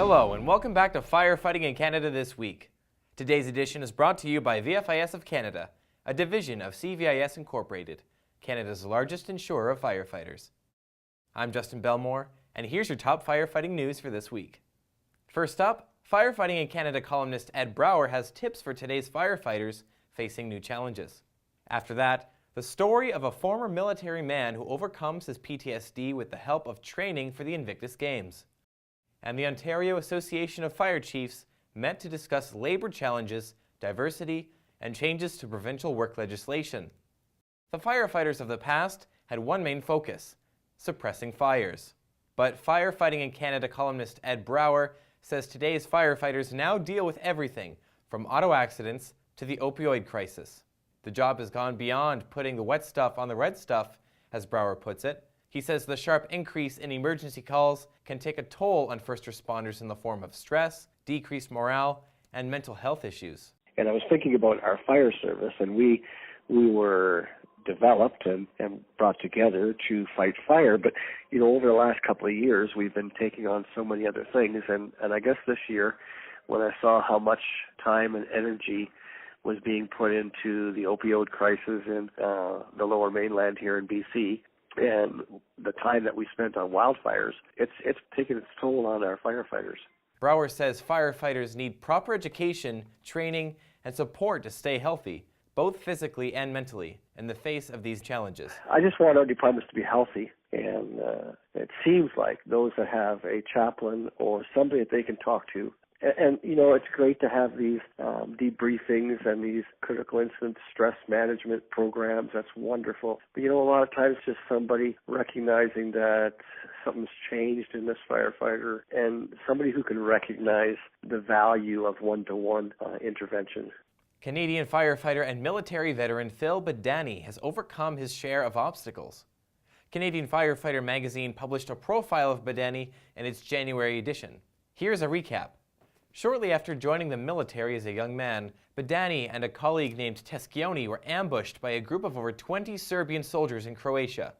Hello and welcome back to Firefighting in Canada This Week. Today's edition is brought to you by VFIS of Canada, a division of CVIS Incorporated, Canada's largest insurer of firefighters. I'm Justin Bellmore, and here's your top firefighting news for this week. First up, Firefighting in Canada columnist Ed Brouwer has tips for today's firefighters facing new challenges. After that, the story of a former military man who overcomes his PTSD with the help of training for the Invictus Games. And the Ontario Association of Fire Chiefs met to discuss labor challenges, diversity, and changes to provincial work legislation. The firefighters of the past had one main focus: suppressing fires. But Firefighting in Canada columnist Ed Brouwer says today's firefighters now deal with everything from auto accidents to the opioid crisis. The job has gone beyond putting the wet stuff on the red stuff, as Brouwer puts it. He says the sharp increase in emergency calls can take a toll on first responders in the form of stress, decreased morale, and mental health issues. And I was thinking about our fire service, and we were developed and brought together to fight fire. But, over the last couple of years, we've been taking on so many other things. And I guess this year, when I saw how much time and energy was being put into the opioid crisis in the Lower Mainland here in BC, and the time that we spent on wildfires, it's taken its toll on our firefighters. Brouwer says firefighters need proper education, training, and support to stay healthy, both physically and mentally, in the face of these challenges. I just want our departments to be healthy, and it seems like those that have a chaplain or somebody that they can talk to. And it's great to have these debriefings and these critical incident stress management programs. That's wonderful. But, a lot of times just somebody recognizing that something's changed in this firefighter and somebody who can recognize the value of one-to-one intervention. Canadian firefighter and military veteran Phil Badani has overcome his share of obstacles. Canadian Firefighter magazine published a profile of Badani in its January edition. Here's a recap. Shortly after joining the military as a young man, Badani and a colleague named Teskioni were ambushed by a group of over 20 Serbian soldiers in Croatia.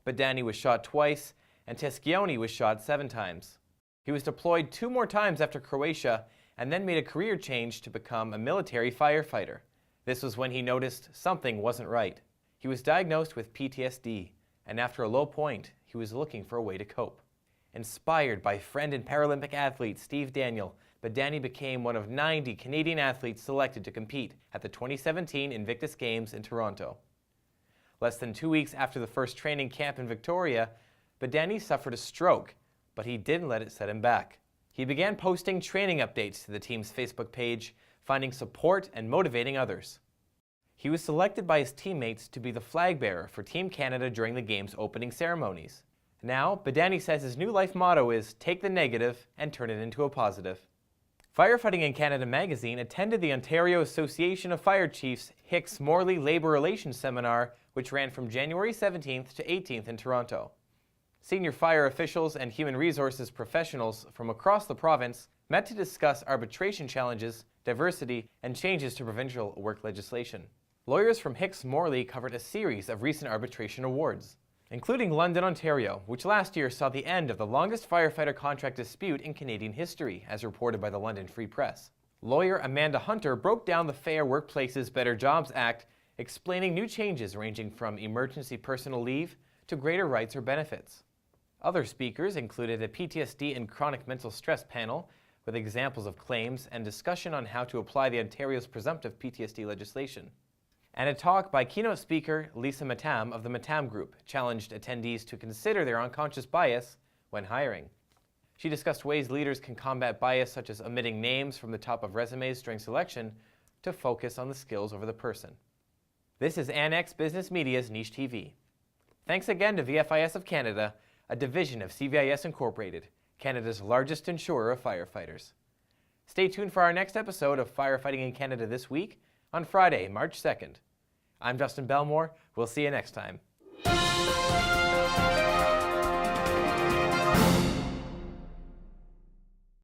Badani was shot twice, and Teskioni was shot 7 times. He was deployed 2 more times after Croatia, and then made a career change to become a military firefighter. This was when he noticed something wasn't right. He was diagnosed with PTSD, and after a low point, he was looking for a way to cope. Inspired by friend and Paralympic athlete Steve Daniel, Badani became one of 90 Canadian athletes selected to compete at the 2017 Invictus Games in Toronto. Less than 2 weeks after the first training camp in Victoria, Badani suffered a stroke, but he didn't let it set him back. He began posting training updates to the team's Facebook page, finding support and motivating others. He was selected by his teammates to be the flag bearer for Team Canada during the Games' opening ceremonies. Now, Badani says his new life motto is take the negative and turn it into a positive. Firefighting in Canada magazine attended the Ontario Association of Fire Chiefs Hicks Morley Labour Relations Seminar, which ran from January 17th to 18th in Toronto. Senior fire officials and human resources professionals from across the province met to discuss arbitration challenges, diversity, and changes to provincial work legislation. Lawyers from Hicks Morley covered a series of recent arbitration awards, including London, Ontario, which last year saw the end of the longest firefighter contract dispute in Canadian history, as reported by the London Free Press. Lawyer Amanda Hunter broke down the Fair Workplaces Better Jobs Act, explaining new changes ranging from emergency personal leave to greater rights or benefits. Other speakers included a PTSD and chronic mental stress panel with examples of claims and discussion on how to apply the Ontario's presumptive PTSD legislation. And a talk by keynote speaker Lisa Matam of the Matam Group challenged attendees to consider their unconscious bias when hiring. She discussed ways leaders can combat bias, such as omitting names from the top of resumes during selection, to focus on the skills over the person. This is Annex Business Media's Niche TV. Thanks again to VFIS of Canada, a division of CVIS Incorporated, Canada's largest insurer of firefighters. Stay tuned for our next episode of Firefighting in Canada This Week on Friday, March 2nd. I'm Justin Bellmore. We'll see you next time.